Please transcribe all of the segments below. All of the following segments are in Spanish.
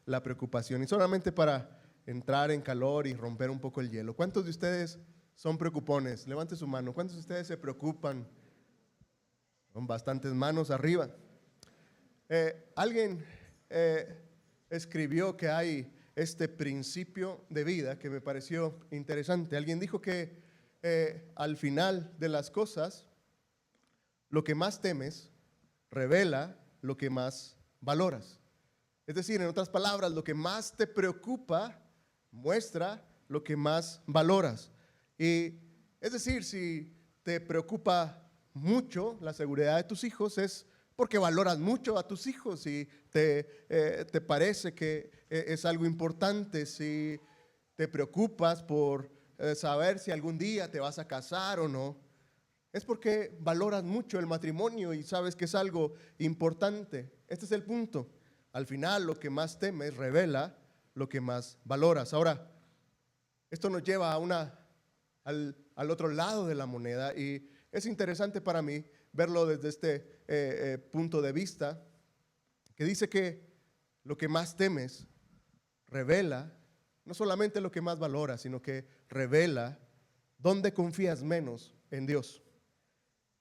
la preocupación. Y solamente para entrar en calor y romper un poco el hielo, ¿cuántos de ustedes son preocupones? Levante su mano. ¿Cuántos de ustedes se preocupan? Son bastantes manos arriba. Alguien escribió que hay este principio de vida que me pareció interesante. Alguien dijo que al final de las cosas, lo que más temes revela lo que más valoras. Es decir, en otras palabras, lo que más te preocupa muestra lo que más valoras. Y es decir, si te preocupa mucho la seguridad de tus hijos, es porque valoras mucho a tus hijos y te parece que es algo importante. Si te preocupas por saber si algún día te vas a casar o no, es porque valoras mucho el matrimonio y sabes que es algo importante. Este es el punto. Al final, lo que más temes revela lo que más valoras. Ahora, esto nos lleva a al otro lado de la moneda, y es interesante para mí verlo desde este punto de vista, que dice que lo que más temes revela no solamente lo que más valoras, sino que revela dónde confías menos en Dios.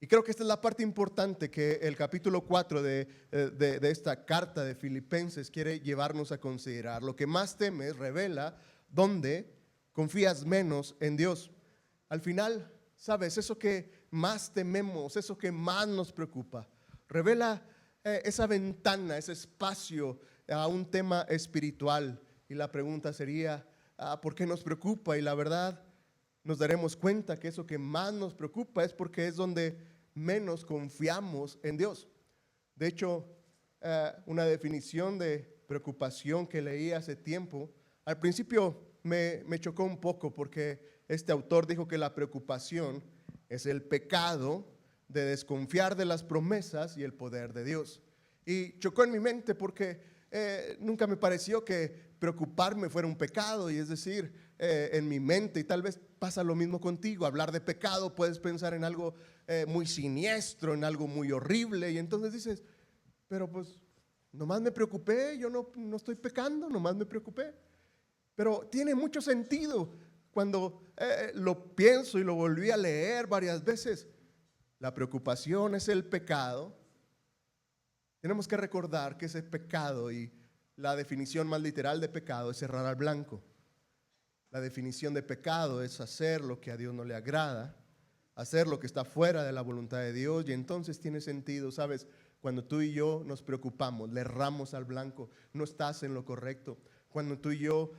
Y creo que esta es la parte importante que el capítulo 4 de esta carta de Filipenses quiere llevarnos a considerar. Lo que más temes revela dónde confías menos en Dios. Al final, ¿sabes? Eso que más tememos, eso que más nos preocupa, revela esa ventana, ese espacio a un tema espiritual. Y la pregunta sería, ¿por qué nos preocupa? Y la verdad, nos daremos cuenta que eso que más nos preocupa es porque es donde menos confiamos en Dios. De hecho, una definición de preocupación que leí hace tiempo, al principio me chocó un poco, porque este autor dijo que la preocupación es el pecado de desconfiar de las promesas y el poder de Dios. Y chocó en mi mente porque nunca me pareció que preocuparme fuera un pecado, y es decir, en mi mente, y tal vez pasa lo mismo contigo, hablar de pecado puedes pensar en algo muy siniestro, en algo muy horrible, y entonces dices, pero pues nomás me preocupé, yo no estoy pecando, nomás me preocupé. Pero tiene mucho sentido cuando lo pienso y lo volví a leer varias veces. La preocupación es el pecado. Tenemos que recordar que ese pecado, y la definición más literal de pecado, es errar al blanco. La definición de pecado es hacer lo que a Dios no le agrada, hacer lo que está fuera de la voluntad de Dios. Y entonces tiene sentido, ¿sabes? Cuando tú y yo nos preocupamos, le erramos al blanco, no estás en lo correcto. Cuando tú y yo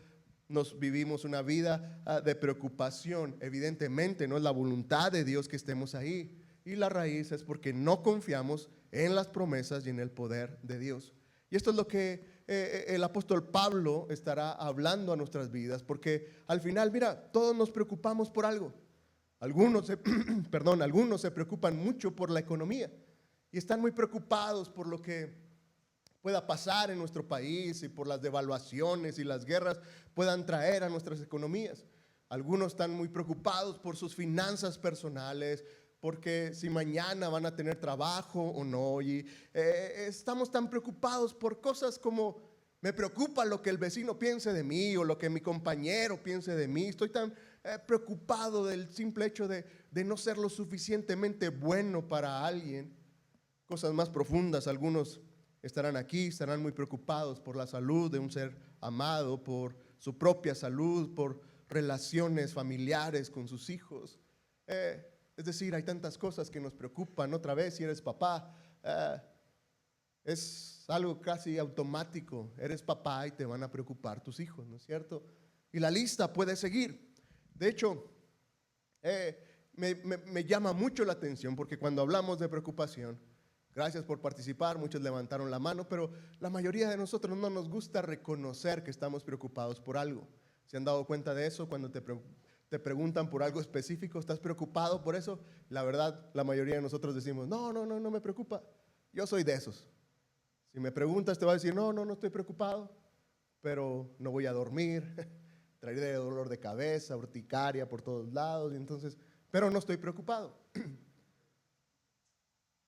nos vivimos una vida de preocupación, evidentemente no es la voluntad de Dios que estemos ahí. Y la raíz es porque no confiamos en las promesas y en el poder de Dios. Y esto es lo que el apóstol Pablo estará hablando a nuestras vidas, porque al final, mira, todos nos preocupamos por algo. Algunos se preocupan mucho por la economía y están muy preocupados por lo que pueda pasar en nuestro país y por las devaluaciones y las guerras puedan traer a nuestras economías. Algunos están muy preocupados por sus finanzas personales, porque si mañana van a tener trabajo o no. Y estamos tan preocupados por cosas como: me preocupa lo que el vecino piense de mí o lo que mi compañero piense de mí. Estoy tan preocupado del simple hecho de no ser lo suficientemente bueno para alguien. Cosas más profundas, algunos estarán aquí, estarán muy preocupados por la salud de un ser amado, por su propia salud, por relaciones familiares con sus hijos. Es decir, hay tantas cosas que nos preocupan. Otra vez, si eres papá, es algo casi automático. Eres papá y te van a preocupar tus hijos, ¿no es cierto? Y la lista puede seguir. De hecho, me llama mucho la atención, porque cuando hablamos de preocupación, gracias por participar, muchos levantaron la mano, pero la mayoría de nosotros no nos gusta reconocer que estamos preocupados por algo. ¿Se han dado cuenta de eso? Cuando te preguntan por algo específico, ¿estás preocupado por eso? La verdad, la mayoría de nosotros decimos, no me preocupa. Yo soy de esos. Si me preguntas, te voy a decir, no estoy preocupado, pero no voy a dormir, traeré dolor de cabeza, urticaria por todos lados, y entonces, pero no estoy preocupado.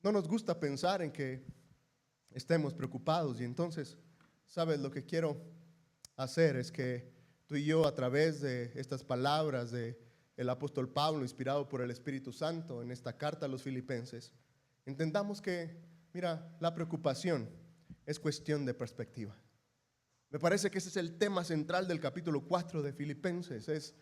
No nos gusta pensar en que estemos preocupados, y entonces, ¿sabes lo que quiero hacer es que tú y yo, a través de estas palabras de el apóstol Pablo, inspirado por el Espíritu Santo en esta carta a los filipenses, entendamos que, mira, la preocupación es cuestión de perspectiva. Me parece que ese es el tema central del capítulo 4 de Filipenses, es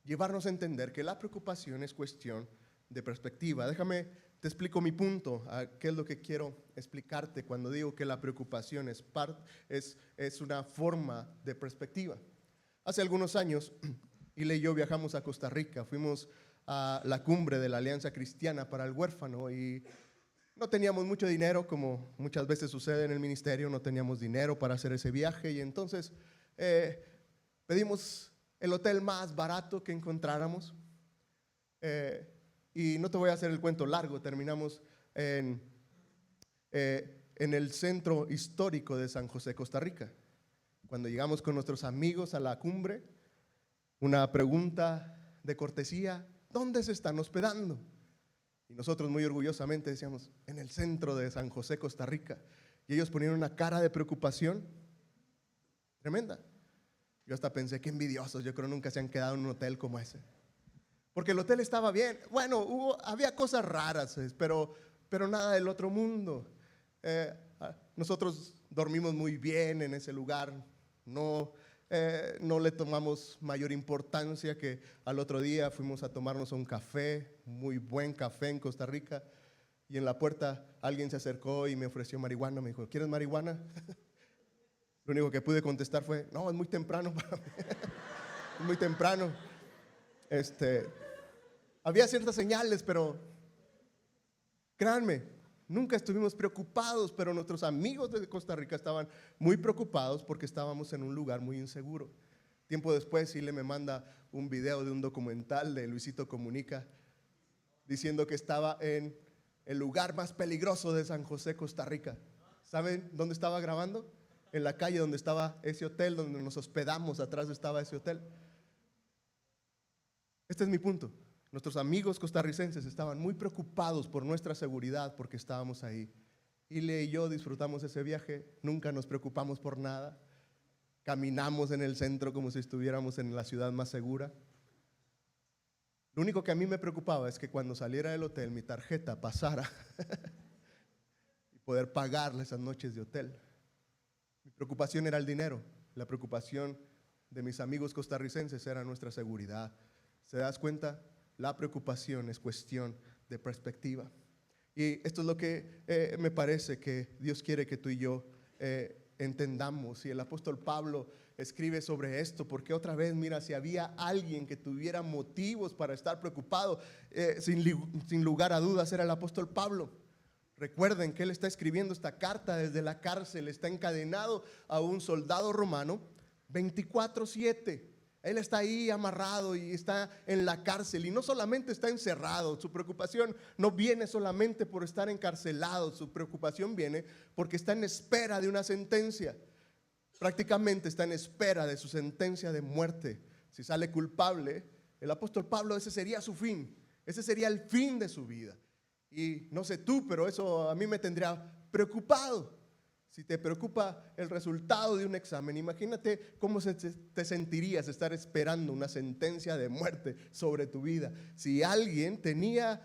llevarnos a entender que la preocupación es cuestión de perspectiva. Déjame, te explico mi punto, qué es lo que quiero explicarte cuando digo que la preocupación es una forma de perspectiva. Hace algunos años, Ile y yo viajamos a Costa Rica, fuimos a la cumbre de la Alianza Cristiana para el Huérfano y no teníamos mucho dinero, como muchas veces sucede en el ministerio, no teníamos dinero para hacer ese viaje y entonces pedimos el hotel más barato que encontráramos y no te voy a hacer el cuento largo, terminamos en el centro histórico de San José, Costa Rica. Cuando llegamos con nuestros amigos a la cumbre, una pregunta de cortesía: ¿dónde se están hospedando? Y nosotros muy orgullosamente decíamos: en el centro de San José, Costa Rica. Y ellos ponían una cara de preocupación tremenda. Yo hasta pensé, qué envidiosos, yo creo nunca se han quedado en un hotel como ese. Porque el hotel estaba bien, bueno, había cosas raras, pero nada del otro mundo. Nosotros dormimos muy bien en ese lugar, no le tomamos mayor importancia que al otro día fuimos a tomarnos un café, muy buen café en Costa Rica, y en la puerta alguien se acercó y me ofreció marihuana, me dijo: ¿quieres marihuana? Lo único que pude contestar fue: no, es muy temprano para mí. Es muy temprano. Había ciertas señales, pero créanme, nunca estuvimos preocupados, pero nuestros amigos de Costa Rica estaban muy preocupados porque estábamos en un lugar muy inseguro. Tiempo después, Ile me manda un video de un documental de Luisito Comunica diciendo que estaba en el lugar más peligroso de San José, Costa Rica. ¿Saben dónde estaba grabando? En la calle donde estaba ese hotel, donde nos hospedamos, atrás estaba ese hotel. Este es mi punto. Nuestros amigos costarricenses estaban muy preocupados por nuestra seguridad porque estábamos ahí. Ile y yo disfrutamos ese viaje, nunca nos preocupamos por nada. Caminamos en el centro como si estuviéramos en la ciudad más segura. Lo único que a mí me preocupaba es que cuando saliera del hotel mi tarjeta pasara y poder pagarle esas noches de hotel. Mi preocupación era el dinero, la preocupación de mis amigos costarricenses era nuestra seguridad. ¿Se das cuenta? La preocupación es cuestión de perspectiva. Y esto es lo que me parece que Dios quiere que tú y yo entendamos. Y el apóstol Pablo escribe sobre esto, porque otra vez, mira, si había alguien que tuviera motivos para estar preocupado, sin lugar a dudas era el apóstol Pablo. Recuerden que él está escribiendo esta carta desde la cárcel, está encadenado a un soldado romano 24/7. Él está ahí amarrado y está en la cárcel, y no solamente está encerrado, su preocupación no viene solamente por estar encarcelado, su preocupación viene porque está en espera de una sentencia, prácticamente está en espera de su sentencia de muerte. Si sale culpable, el apóstol Pablo, ese sería su fin, ese sería el fin de su vida. Y no sé tú, pero eso a mí me tendría preocupado. Si te preocupa el resultado de un examen, imagínate cómo te sentirías estar esperando una sentencia de muerte sobre tu vida. Si alguien tenía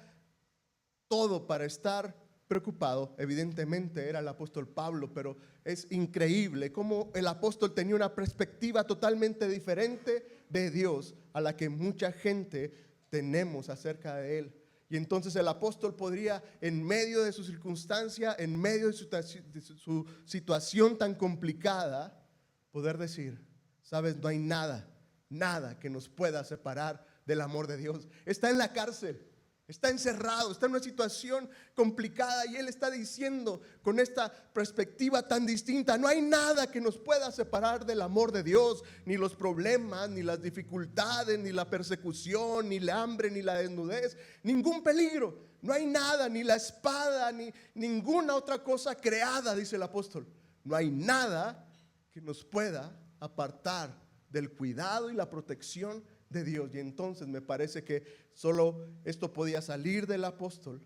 todo para estar preocupado, evidentemente era el apóstol Pablo, pero es increíble cómo el apóstol tenía una perspectiva totalmente diferente de Dios a la que mucha gente tenemos acerca de Él. Y entonces el apóstol podría, en medio de su circunstancia, en medio de su situación tan complicada, poder decir: sabes, no hay nada que nos pueda separar del amor de Dios. Está en la cárcel, está encerrado, está en una situación complicada, y él está diciendo con esta perspectiva tan distinta: no hay nada que nos pueda separar del amor de Dios, ni los problemas, ni las dificultades, ni la persecución, ni el hambre, ni la desnudez, ningún peligro. No hay nada, ni la espada, ni ninguna otra cosa creada, dice el apóstol. No hay nada que nos pueda apartar del cuidado y la protección de Dios. Y entonces me parece que solo esto podía salir del apóstol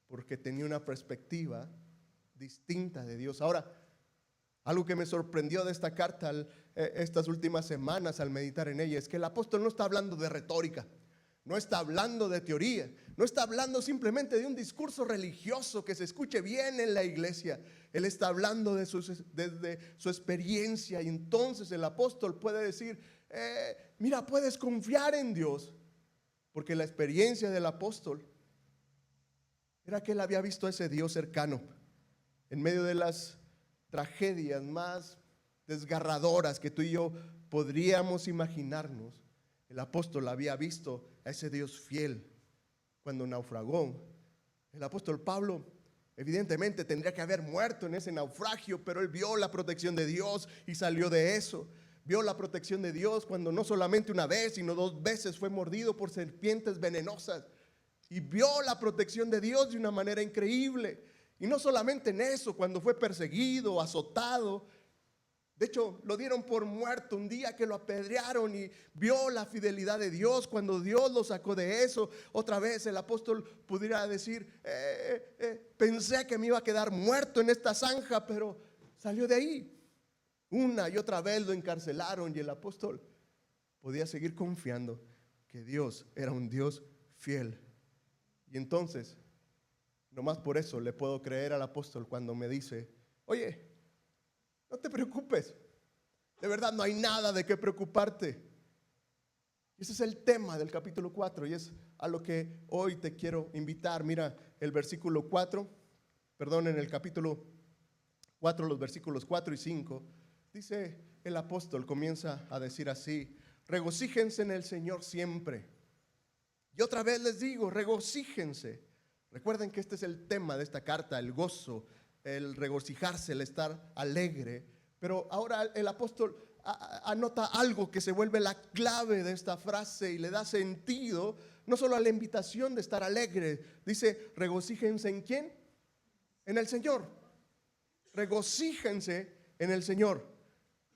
porque tenía una perspectiva distinta de Dios. Ahora, Algo que me sorprendió de esta carta estas últimas semanas al meditar en ella es que el apóstol no está hablando de retórica, no está hablando de teoría, no está hablando simplemente de un discurso religioso que se escuche bien en la iglesia. Él está hablando desde su experiencia, y entonces el apóstol puede decir, mira, puedes confiar en Dios, porque la experiencia del apóstol era que él había visto a ese Dios cercano en medio de las tragedias más desgarradoras que tú y yo podríamos imaginarnos. El apóstol había visto a ese Dios fiel cuando naufragó. El apóstol Pablo evidentemente tendría que haber muerto en ese naufragio, pero él vio la protección de Dios y salió de eso. Vio la protección de Dios cuando no solamente una vez, sino 2 veces fue mordido por serpientes venenosas. Y vio la protección de Dios de una manera increíble. Y no solamente en eso, cuando fue perseguido, azotado. De hecho, lo dieron por muerto un día que lo apedrearon, y vio la fidelidad de Dios cuando Dios lo sacó de eso. Otra vez el apóstol pudiera decir, pensé que me iba a quedar muerto en esta zanja, pero salió de ahí. Una y otra vez lo encarcelaron, y el apóstol podía seguir confiando que Dios era un Dios fiel. Y entonces, nomás por eso le puedo creer al apóstol cuando me dice, oye, no te preocupes, de verdad no hay nada de qué preocuparte. Ese es el tema del capítulo 4 y es a lo que hoy te quiero invitar. Mira el versículo 4, en el capítulo 4, los versículos 4 y 5, dice el apóstol, comienza a decir así: regocíjense en el Señor siempre. Y otra vez les digo, regocíjense. Recuerden que este es el tema de esta carta, el gozo, el regocijarse, el estar alegre. Pero ahora el apóstol anota algo que se vuelve la clave de esta frase y le da sentido no solo a la invitación de estar alegre. Dice, regocíjense ¿en quién? En el Señor. Regocíjense en el Señor.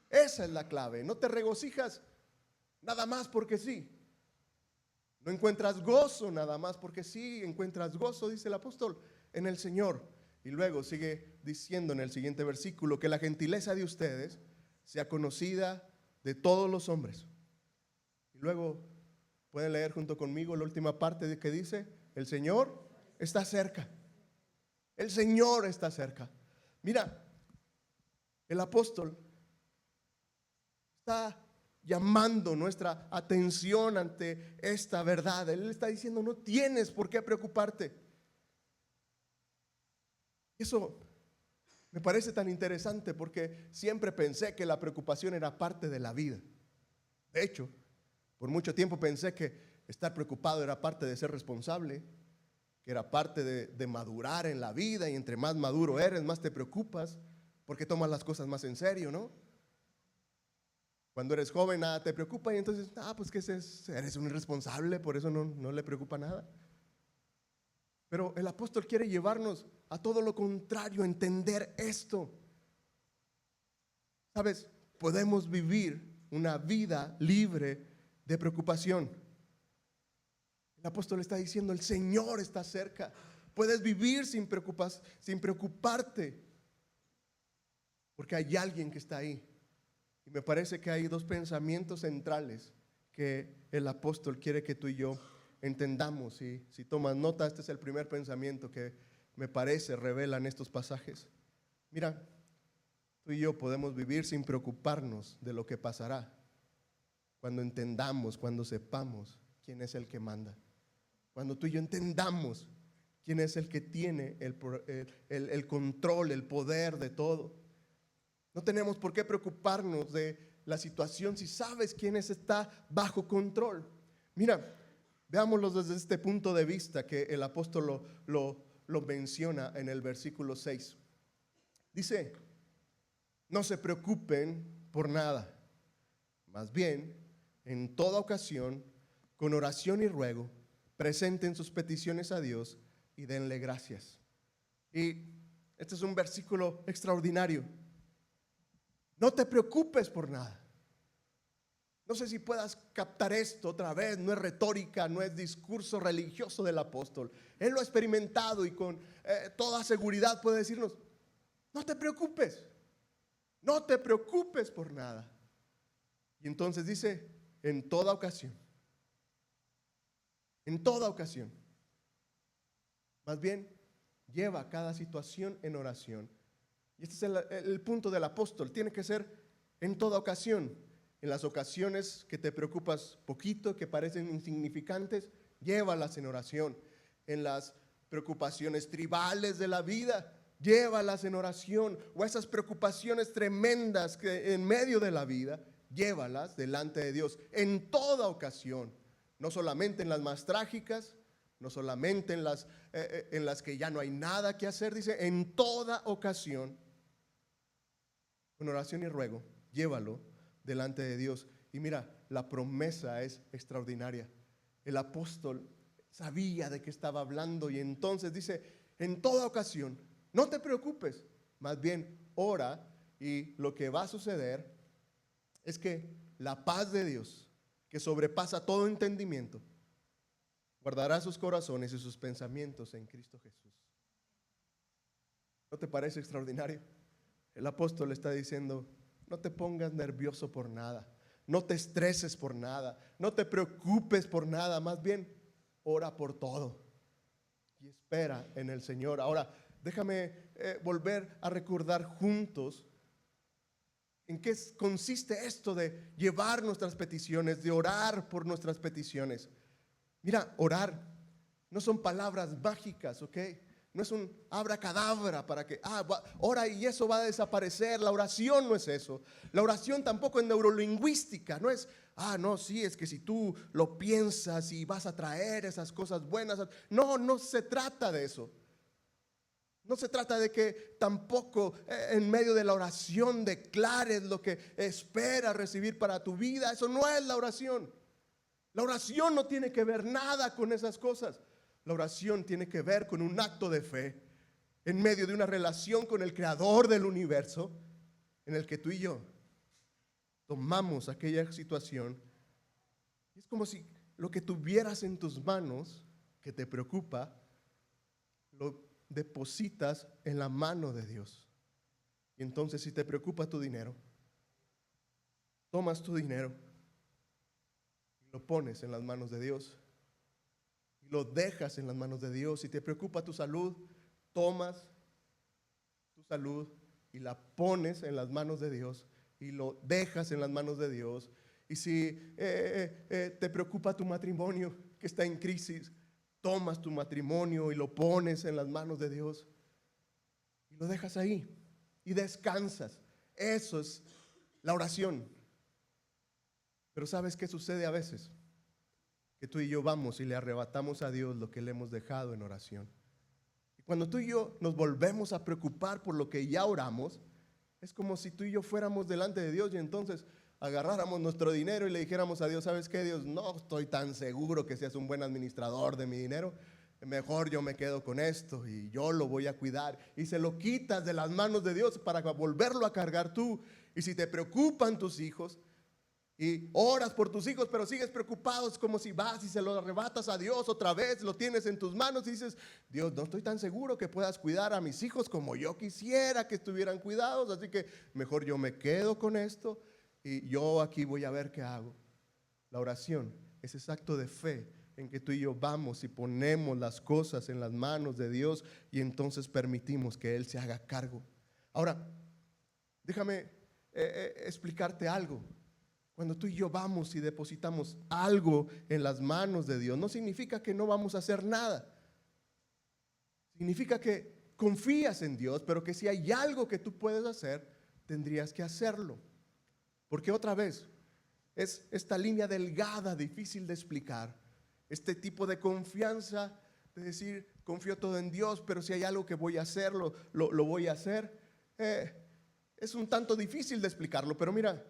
Esa es la clave. No te regocijas nada más porque sí. No encuentras gozo nada más porque sí. Encuentras gozo, dice el apóstol, en el Señor. Y luego sigue diciendo en el siguiente versículo que la gentileza de ustedes sea conocida de todos los hombres. Y luego pueden leer junto conmigo la última parte de que dice, el Señor está cerca. El Señor está cerca. Mira, el apóstol está llamando nuestra atención ante esta verdad. Él está diciendo, no tienes por qué preocuparte. Eso me parece tan interesante porque siempre pensé que la preocupación era parte de la vida. De hecho, por mucho tiempo pensé que estar preocupado era parte de ser responsable, que era parte de madurar en la vida, y entre más maduro eres, más te preocupas porque tomas las cosas más en serio, ¿no? Cuando eres joven nada te preocupa y entonces, pues que eres un irresponsable, por eso no le preocupa nada. Pero el apóstol quiere llevarnos a todo lo contrario, a entender esto. ¿Sabes? Podemos vivir una vida libre de preocupación. El apóstol está diciendo, el Señor está cerca. Puedes vivir sin preocuparte, porque hay alguien que está ahí. Y me parece que hay 2 pensamientos centrales que el apóstol quiere que tú y yo entendamos. Y si tomas nota, este es el primer pensamiento que me parece revelan estos pasajes. Mira, tú y yo podemos vivir sin preocuparnos de lo que pasará cuando entendamos, cuando sepamos quién es el que manda. Cuando tú y yo entendamos quién es el que tiene el control, el poder de todo. No tenemos por qué preocuparnos de la situación si sabes quién está bajo control. Mira, veámoslo desde este punto de vista que el apóstol lo menciona en el versículo 6. Dice, no se preocupen por nada, más bien, en toda ocasión, con oración y ruego, presenten sus peticiones a Dios y denle gracias. Y este es un versículo extraordinario. No te preocupes por nada. No sé si puedas captar esto otra vez. No es retórica, no es discurso religioso del apóstol. Él lo ha experimentado y con toda seguridad puede decirnos, no te preocupes. No te preocupes por nada. Y entonces dice, en toda ocasión. En toda ocasión. Más bien, lleva cada situación en oración. Y este es el punto del apóstol. Tiene que ser en toda ocasión. En las ocasiones que te preocupas poquito, que parecen insignificantes, llévalas en oración. En las preocupaciones tribales de la vida, llévalas en oración. O esas preocupaciones tremendas que en medio de la vida, llévalas delante de Dios en toda ocasión. No solamente en las más trágicas, no solamente en las que ya no hay nada que hacer, dice, en toda ocasión, con oración y ruego, llévalo delante de Dios. Y mira, la promesa es extraordinaria. El apóstol sabía de qué estaba hablando y entonces dice, en toda ocasión, no te preocupes, más bien ora, y lo que va a suceder es que la paz de Dios, que sobrepasa todo entendimiento, guardará sus corazones y sus pensamientos en Cristo Jesús. ¿No te parece extraordinario? El apóstol está diciendo, no te pongas nervioso por nada, no te estreses por nada, no te preocupes por nada, más bien ora por todo y espera en el Señor. Ahora, déjame volver a recordar juntos en qué consiste esto de llevar nuestras peticiones, de orar por nuestras peticiones. Mira, orar no son palabras mágicas, ¿ok? No es un abracadabra para que, ora y eso va a desaparecer. La oración no es eso. La oración tampoco es neurolingüística. No es, no, sí, es que si tú lo piensas y vas a traer esas cosas buenas. No, no se trata de eso. No se trata de que tampoco en medio de la oración declares lo que esperas recibir para tu vida. Eso no es la oración. La oración no tiene que ver nada con esas cosas. La oración tiene que ver con un acto de fe en medio de una relación con el creador del universo, en el que tú y yo tomamos aquella situación. Es como si lo que tuvieras en tus manos, que te preocupa, lo depositas en la mano de Dios. Y entonces, si te preocupa tu dinero, tomas tu dinero y lo pones en las manos de Dios. Y lo dejas en las manos de Dios. Si te preocupa tu salud, tomas tu salud y la pones en las manos de Dios y lo dejas en las manos de Dios. Y si te preocupa tu matrimonio que está en crisis, tomas tu matrimonio y lo pones en las manos de Dios y lo dejas ahí y descansas. Eso es la oración. Pero ¿sabes qué sucede a veces? Que tú y yo vamos y le arrebatamos a Dios lo que le hemos dejado en oración. Y cuando tú y yo nos volvemos a preocupar por lo que ya oramos, es como si tú y yo fuéramos delante de Dios y entonces agarráramos nuestro dinero y le dijéramos a Dios, ¿sabes qué, Dios? No estoy tan seguro que seas un buen administrador de mi dinero. Mejor yo me quedo con esto y yo lo voy a cuidar. Y se lo quitas de las manos de Dios para volverlo a cargar tú. Y si te preocupan tus hijos, y oras por tus hijos, pero sigues preocupado, es como si vas y se lo arrebatas a Dios otra vez, lo tienes en tus manos y dices, Dios, no estoy tan seguro que puedas cuidar a mis hijos como yo quisiera que estuvieran cuidados, así que mejor yo me quedo con esto y yo aquí voy a ver qué hago. La oración es ese acto de fe en que tú y yo vamos y ponemos las cosas en las manos de Dios y entonces permitimos que Él se haga cargo. Ahora, déjame explicarte algo. Cuando tú y yo vamos y depositamos algo en las manos de Dios, no significa que no vamos a hacer nada. Significa que confías en Dios, pero que si hay algo que tú puedes hacer, tendrías que hacerlo. Porque otra vez, es esta línea delgada, difícil de explicar. Este tipo de confianza, de decir, confío todo en Dios, pero si hay algo que voy a hacerlo, lo voy a hacer. Es un tanto difícil de explicarlo, pero mira,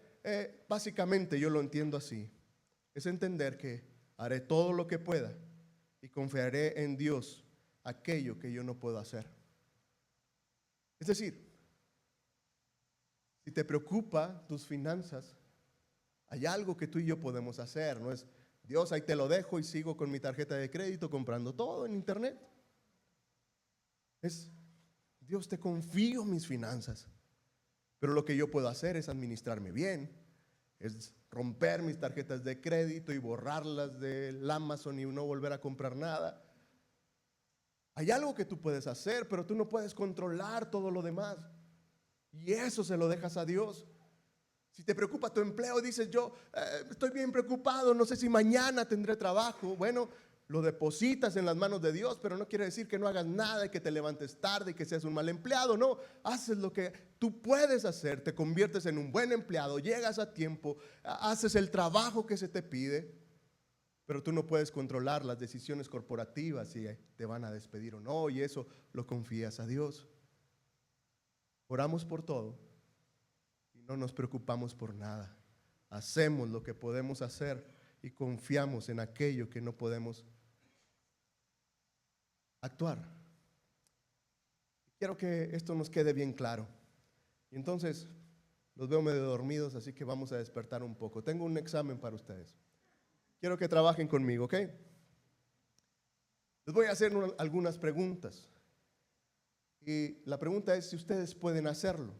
básicamente yo lo entiendo así. Es entender que haré todo lo que pueda y confiaré en Dios aquello que yo no puedo hacer. Es decir, si te preocupa tus finanzas, hay algo que tú y yo podemos hacer. No es, Dios, ahí te lo dejo y sigo con mi tarjeta de crédito comprando todo en internet. Es, Dios, te confío mis finanzas. Pero lo que yo puedo hacer es administrarme bien, es romper mis tarjetas de crédito y borrarlas del Amazon y no volver a comprar nada. Hay algo que tú puedes hacer, pero tú no puedes controlar todo lo demás. Y eso se lo dejas a Dios. Si te preocupa tu empleo, dices yo estoy bien preocupado, no sé si mañana tendré trabajo. Bueno, lo depositas en las manos de Dios, pero no quiere decir que no hagas nada y que te levantes tarde y que seas un mal empleado. No, haces lo que tú puedes hacer, te conviertes en un buen empleado, llegas a tiempo, haces el trabajo que se te pide, pero tú no puedes controlar las decisiones corporativas si te van a despedir o no, y eso lo confías a Dios. Oramos por todo y no nos preocupamos por nada. Hacemos lo que podemos hacer y confiamos en aquello que no podemos actuar. Quiero que esto nos quede bien claro. Y entonces, los veo medio dormidos, así que vamos a despertar un poco. Tengo un examen para ustedes. Quiero que trabajen conmigo, ¿ok? Les voy a hacer algunas preguntas. Y la pregunta es si ustedes pueden hacerlo.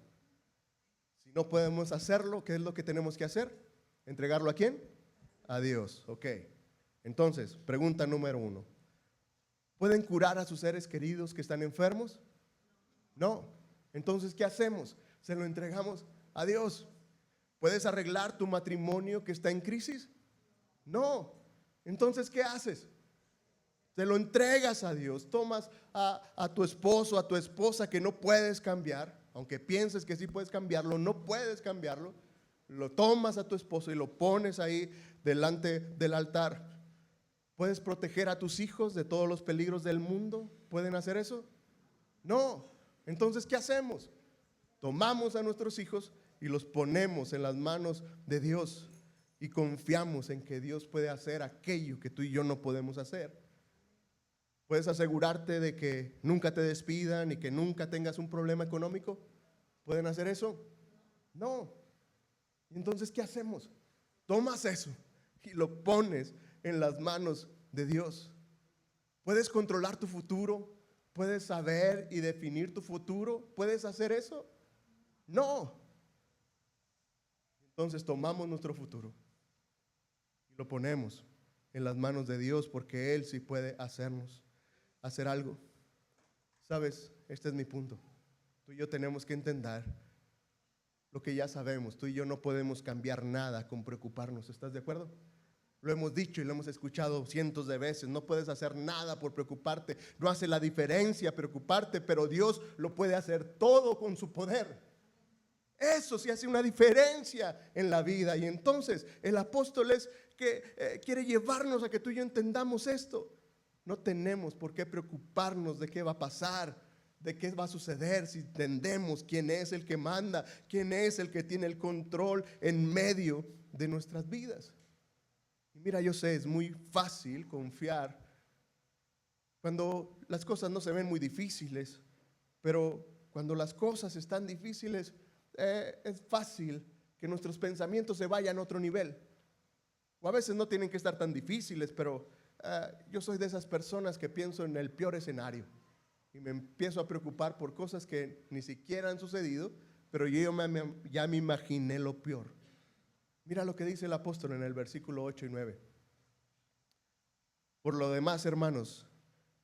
Si no podemos hacerlo, ¿qué es lo que tenemos que hacer? ¿Entregarlo a quién? A Dios, ok. Entonces, pregunta número 1. ¿Pueden curar a sus seres queridos que están enfermos? No. Entonces, ¿qué hacemos? Se lo entregamos a Dios. ¿Puedes arreglar tu matrimonio que está en crisis? No. Entonces, ¿qué haces? Se lo entregas a Dios. Tomas a tu esposo, a tu esposa que no puedes cambiar, aunque pienses que sí puedes cambiarlo, no puedes cambiarlo. Lo tomas a tu esposo y lo pones ahí delante del altar. ¿Puedes proteger a tus hijos de todos los peligros del mundo? ¿Pueden hacer eso? No. Entonces, ¿qué hacemos? Tomamos a nuestros hijos y los ponemos en las manos de Dios y confiamos en que Dios puede hacer aquello que tú y yo no podemos hacer. ¿Puedes asegurarte de que nunca te despidan y que nunca tengas un problema económico? ¿Pueden hacer eso? No. Entonces, ¿qué hacemos? Tomas eso y lo pones en las manos de Dios. ¿Puedes controlar tu futuro? ¿Puedes saber y definir tu futuro? ¿Puedes hacer eso? No. Entonces tomamos nuestro futuro y lo ponemos en las manos de Dios porque Él sí puede hacer algo. ¿Sabes? Este es mi punto. Tú y yo tenemos que entender lo que ya sabemos. Tú y yo no podemos cambiar nada con preocuparnos. ¿Estás de acuerdo? Lo hemos dicho y lo hemos escuchado cientos de veces. No puedes hacer nada por preocuparte. No hace la diferencia preocuparte, pero Dios lo puede hacer todo con su poder. Eso sí hace una diferencia en la vida. Y entonces el apóstol es que quiere llevarnos a que tú y yo entendamos esto. No tenemos por qué preocuparnos de qué va a pasar, de qué va a suceder, si entendemos quién es el que manda, quién es el que tiene el control en medio de nuestras vidas. Y mira, yo sé, es muy fácil confiar cuando las cosas no se ven muy difíciles, pero cuando las cosas están difíciles, es fácil que nuestros pensamientos se vayan a otro nivel. O a veces no tienen que estar tan difíciles, pero yo soy de esas personas que pienso en el peor escenario y me empiezo a preocupar por cosas que ni siquiera han sucedido, pero yo ya me imaginé lo peor. Mira lo que dice el apóstol en el versículo 8 y 9. Por lo demás, hermanos,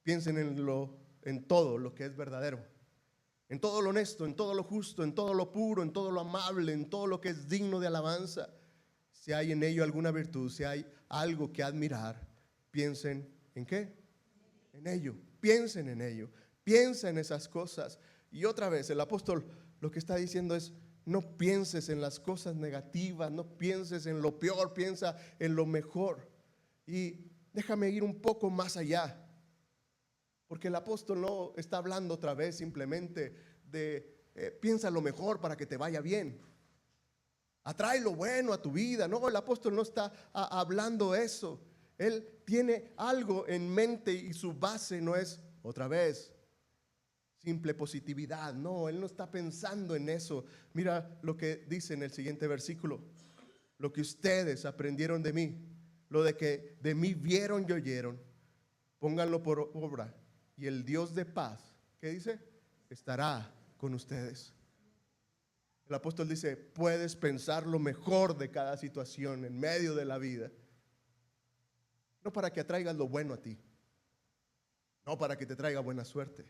piensen en todo lo que es verdadero, en todo lo honesto, en todo lo justo, en todo lo puro, en todo lo amable, en todo lo que es digno de alabanza. Si hay en ello alguna virtud, si hay algo que admirar, piensen ¿en qué? En ello, piensen en ello, piensa en esas cosas. Y otra vez, el apóstol lo que está diciendo es: no pienses en las cosas negativas, no pienses en lo peor, piensa en lo mejor. Y déjame ir un poco más allá, porque el apóstol no está hablando otra vez simplemente de piensa lo mejor para que te vaya bien. Atrae lo bueno a tu vida. No, el apóstol no está hablando eso. Él tiene algo en mente y su base no es, otra vez, simple positividad. No, él no está pensando en eso. Mira lo que dice en el siguiente versículo: lo que ustedes aprendieron de mí, lo de que de mí vieron y oyeron, pónganlo por obra, y el Dios de paz, ¿qué dice? Estará con ustedes. El apóstol dice, puedes pensar lo mejor de cada situación en medio de la vida. No para que atraigas lo bueno a ti, no para que te traiga buena suerte.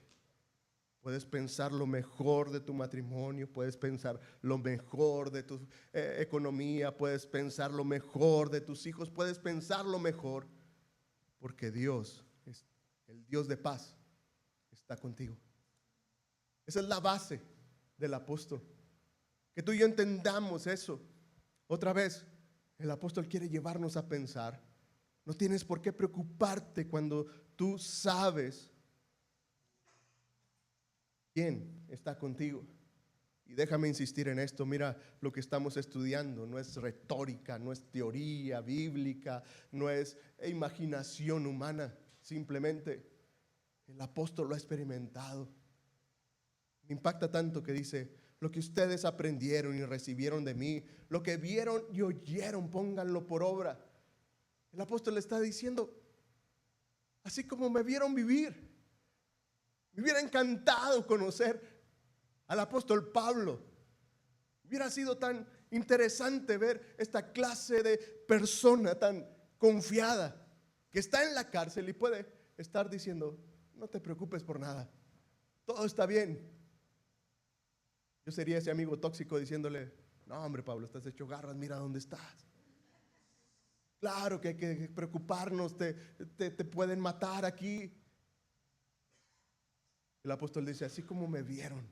Puedes pensar lo mejor de tu matrimonio, puedes pensar lo mejor de tu economía, puedes pensar lo mejor de tus hijos, puedes pensar lo mejor, porque Dios, el Dios de paz, está contigo. Esa es la base del apóstol. Que tú y yo entendamos eso. Otra vez, el apóstol quiere llevarnos a pensar. No tienes por qué preocuparte cuando tú sabes quién está contigo. Y déjame insistir en esto. Mira, lo que estamos estudiando no es retórica, no es teoría bíblica, no es imaginación humana. Simplemente el apóstol lo ha experimentado. Me impacta tanto que dice, lo que ustedes aprendieron y recibieron de mí, lo que vieron y oyeron, pónganlo por obra. El apóstol le está diciendo, así como me vieron vivir, me hubiera encantado conocer al apóstol Pablo. Hubiera sido tan interesante ver esta clase de persona tan confiada que está en la cárcel y puede estar diciendo, no te preocupes por nada, todo está bien. Yo sería ese amigo tóxico diciéndole, no hombre Pablo, estás hecho garras, mira dónde estás. Claro que hay que preocuparnos, te pueden matar aquí. El apóstol dice, así como me vieron,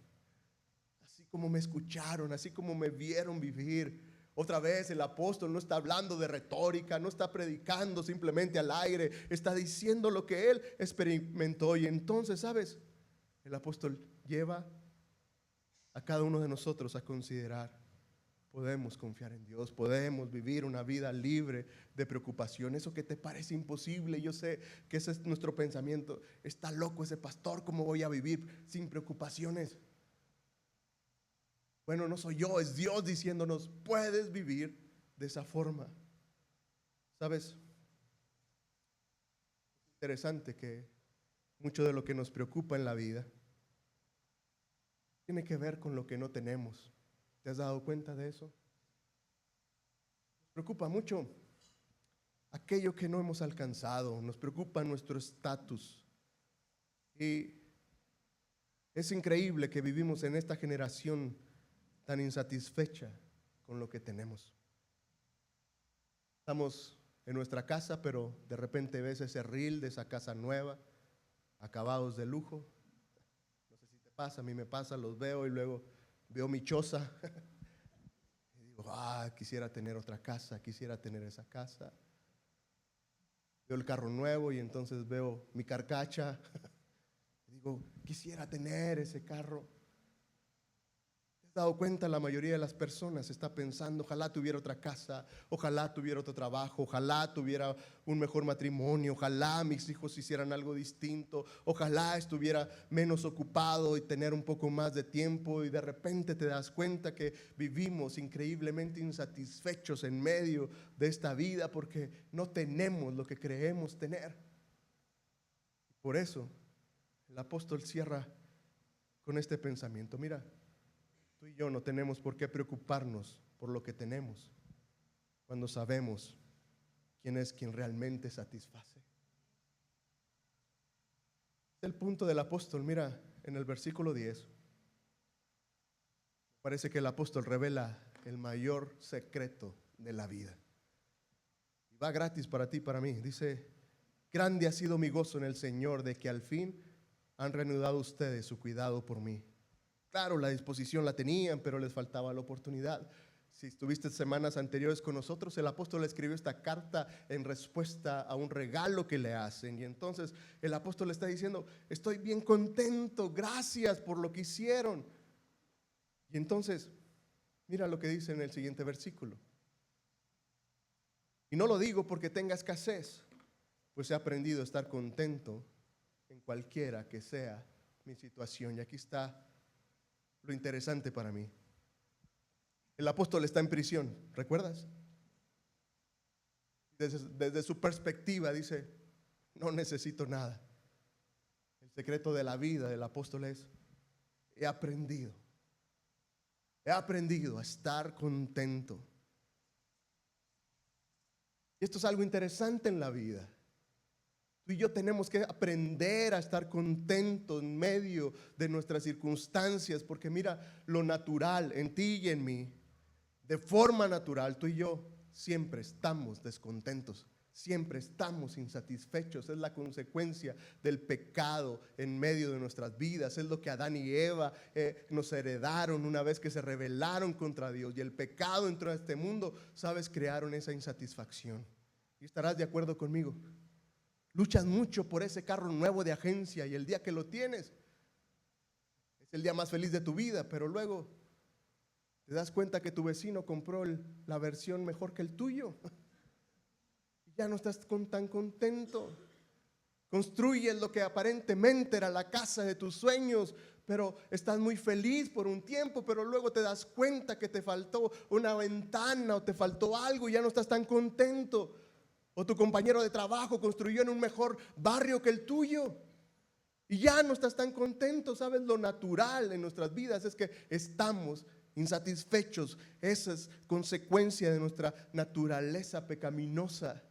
así como me escucharon, así como me vieron vivir. Otra vez el apóstol no está hablando de retórica, no está predicando simplemente al aire, está diciendo lo que él experimentó. Y entonces, ¿sabes? El apóstol lleva a cada uno de nosotros a considerar, podemos confiar en Dios, podemos vivir una vida libre de preocupación. Eso que te parece imposible, yo sé que ese es nuestro pensamiento. Está loco ese pastor, ¿cómo voy a vivir sin preocupaciones? Bueno, no soy yo, es Dios diciéndonos, puedes vivir de esa forma. ¿Sabes? Es interesante que mucho de lo que nos preocupa en la vida tiene que ver con lo que no tenemos. ¿Te has dado cuenta de eso? Nos preocupa mucho aquello que no hemos alcanzado, nos preocupa nuestro estatus. Y es increíble que vivimos en esta generación tan insatisfecha con lo que tenemos. Estamos en nuestra casa, pero de repente ves ese reel de esa casa nueva, acabados de lujo. No sé si te pasa, a mí me pasa, los veo y luego veo mi choza. Y digo, quisiera tener otra casa, quisiera tener esa casa. Veo el carro nuevo y entonces veo mi carcacha. Y digo, quisiera tener ese carro. ¿Te has dado cuenta? La mayoría de las personas está pensando, ojalá tuviera otra casa, ojalá tuviera otro trabajo, ojalá tuviera un mejor matrimonio, ojalá mis hijos hicieran algo distinto, ojalá estuviera menos ocupado y tener un poco más de tiempo. Y de repente te das cuenta que vivimos increíblemente insatisfechos en medio de esta vida porque no tenemos lo que creemos tener. Por eso el apóstol cierra con este pensamiento. Mira, tú y yo no tenemos por qué preocuparnos por lo que tenemos cuando sabemos quién es quien realmente satisface. Es el punto del apóstol. Mira, en el versículo 10, parece que el apóstol revela el mayor secreto de la vida. Y va gratis para ti y para mí. Dice, grande ha sido mi gozo en el Señor de que al fin han reanudado ustedes su cuidado por mí. Claro, la disposición la tenían, pero les faltaba la oportunidad. Si estuviste semanas anteriores con nosotros, el apóstol escribió esta carta en respuesta a un regalo que le hacen. Y entonces el apóstol le está diciendo, estoy bien contento, gracias por lo que hicieron. Y entonces, mira lo que dice en el siguiente versículo. Y no lo digo porque tenga escasez, pues he aprendido a estar contento en cualquiera que sea mi situación. Y aquí está lo interesante para mí. El apóstol está en prisión, ¿recuerdas? Desde su perspectiva dice, no necesito nada. El secreto de la vida del apóstol es, he aprendido He aprendido a estar contento. Y esto es algo interesante en la vida. Tú y yo tenemos que aprender a estar contentos en medio de nuestras circunstancias, porque mira, lo natural en ti y en mí, de forma natural, tú y yo siempre estamos descontentos, siempre estamos insatisfechos. Es la consecuencia del pecado en medio de nuestras vidas. Es lo que Adán y Eva nos heredaron una vez que se rebelaron contra Dios, y el pecado entró a este mundo. Sabes, crearon esa insatisfacción. Y estarás de acuerdo conmigo. Luchas mucho por ese carro nuevo de agencia, y el día que lo tienes es el día más feliz de tu vida, pero luego te das cuenta que tu vecino compró la versión mejor que el tuyo. Ya no estás tan contento. Construyes lo que aparentemente era la casa de tus sueños, pero estás muy feliz por un tiempo, pero luego te das cuenta que te faltó una ventana o te faltó algo y ya no estás tan contento. O tu compañero de trabajo construyó en un mejor barrio que el tuyo y ya no estás tan contento. Sabes, lo natural en nuestras vidas es que estamos insatisfechos. Esa es consecuencia de nuestra naturaleza pecaminosa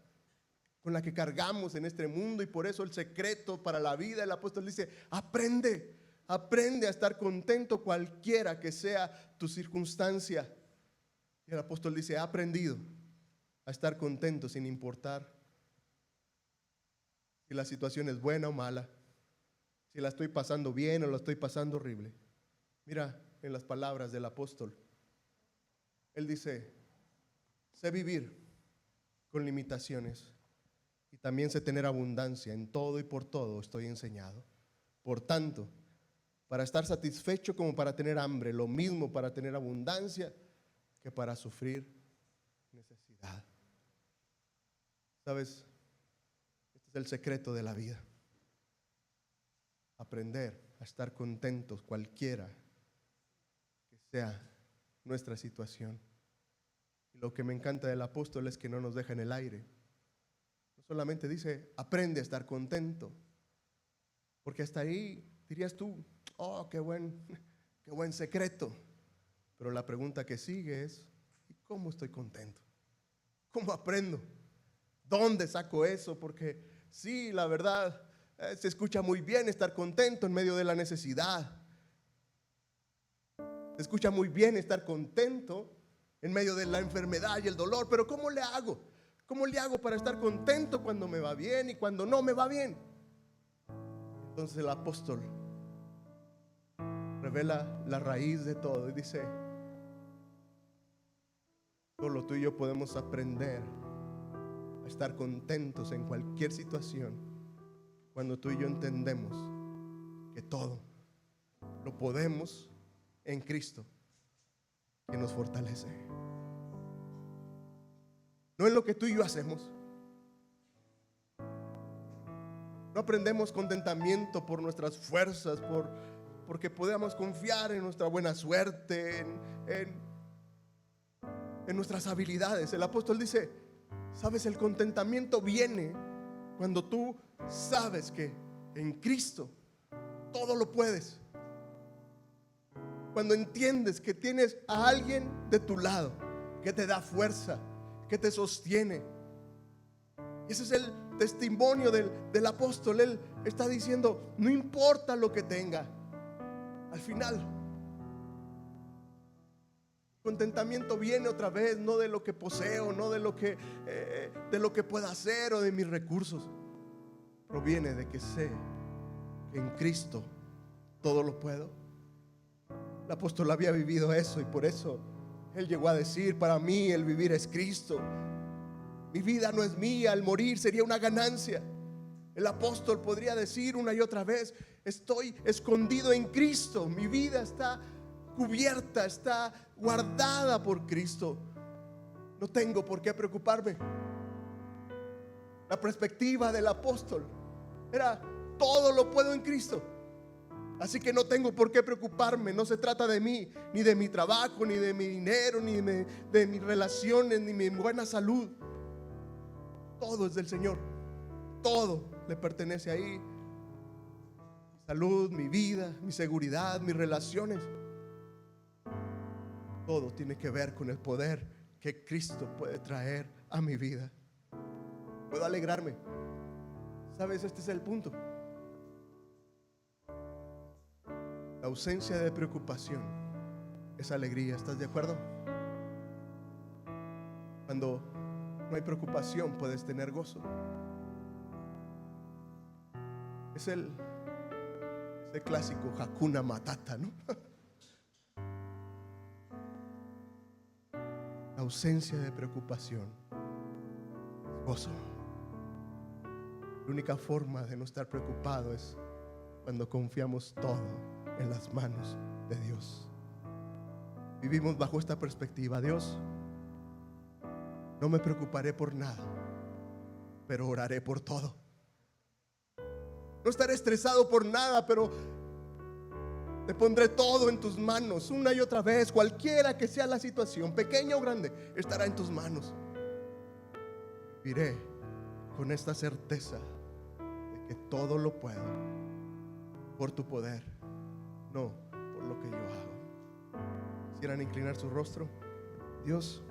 con la que cargamos en este mundo. Y por eso el secreto para la vida, el apóstol dice: aprende a estar contento cualquiera que sea tu circunstancia. Y el apóstol dice: he aprendido a estar contento sin importar si la situación es buena o mala, si la estoy pasando bien o la estoy pasando horrible. Mira en las palabras del apóstol, él dice: sé vivir con limitaciones y también sé tener abundancia. En todo y por todo estoy enseñado. Por tanto, para estar satisfecho como para tener hambre, lo mismo para tener abundancia que para sufrir necesidad. ¿Sabes? Este es el secreto de la vida. Aprender a estar contentos cualquiera que sea nuestra situación. Y lo que me encanta del apóstol es que no nos deja en el aire. No solamente dice: aprende a estar contento, porque hasta ahí dirías tú: oh, qué buen secreto. Pero la pregunta que sigue es: ¿y cómo estoy contento? ¿Cómo aprendo? ¿Dónde saco eso? Porque sí, la verdad, se escucha muy bien estar contento en medio de la necesidad. Se escucha muy bien estar contento en medio de la enfermedad y el dolor. Pero ¿cómo le hago? ¿Cómo le hago para estar contento cuando me va bien y cuando no me va bien? Entonces el apóstol revela la raíz de todo y dice: solo tú y yo podemos aprender a estar contentos en cualquier situación cuando tú y yo entendemos que todo lo podemos en Cristo, que nos fortalece. No en lo que tú y yo hacemos. No aprendemos contentamiento por nuestras fuerzas, porque podamos confiar en nuestra buena suerte, en nuestras habilidades. El apóstol dice: sabes, el contentamiento viene cuando tú sabes que en Cristo todo lo puedes. Cuando entiendes que tienes a alguien de tu lado que te da fuerza, que te sostiene. Y ese es el testimonio del apóstol. Él está diciendo: no importa lo que tenga, al final contentamiento viene otra vez, no de lo que poseo, no de lo que pueda hacer o de mis recursos. Proviene de que sé que en Cristo todo lo puedo. El apóstol había vivido eso y por eso él llegó a decir: para mí el vivir es Cristo. Mi vida no es mía, al morir sería una ganancia. El apóstol podría decir una y otra vez: estoy escondido en Cristo, mi vida está cubierta, está guardada por Cristo. No tengo por qué preocuparme. La perspectiva del apóstol era: todo lo puedo en Cristo, así que no tengo por qué preocuparme. No se trata de mí, ni de mi trabajo, ni de mi dinero, ni de mis relaciones, ni de mi buena salud. Todo es del Señor. Todo le pertenece ahí. Mi salud, mi vida, mi seguridad, mis relaciones. Todo tiene que ver con el poder que Cristo puede traer a mi vida. Puedo alegrarme. ¿Sabes? Este es el punto. La ausencia de preocupación es alegría. ¿Estás de acuerdo? Cuando no hay preocupación, puedes tener gozo. Es el clásico Hakuna Matata, ¿no? La ausencia de preocupación es gozo. La única forma de no estar preocupado es cuando confiamos todo en las manos de Dios. Vivimos bajo esta perspectiva. Dios, no me preocuparé por nada, pero oraré por todo. No estaré estresado por nada, pero te pondré todo en tus manos una y otra vez. Cualquiera que sea la situación, pequeña o grande, estará en tus manos. Viviré con esta certeza de que todo lo puedo por tu poder, no por lo que yo hago. ¿Quisieran inclinar su rostro? Dios,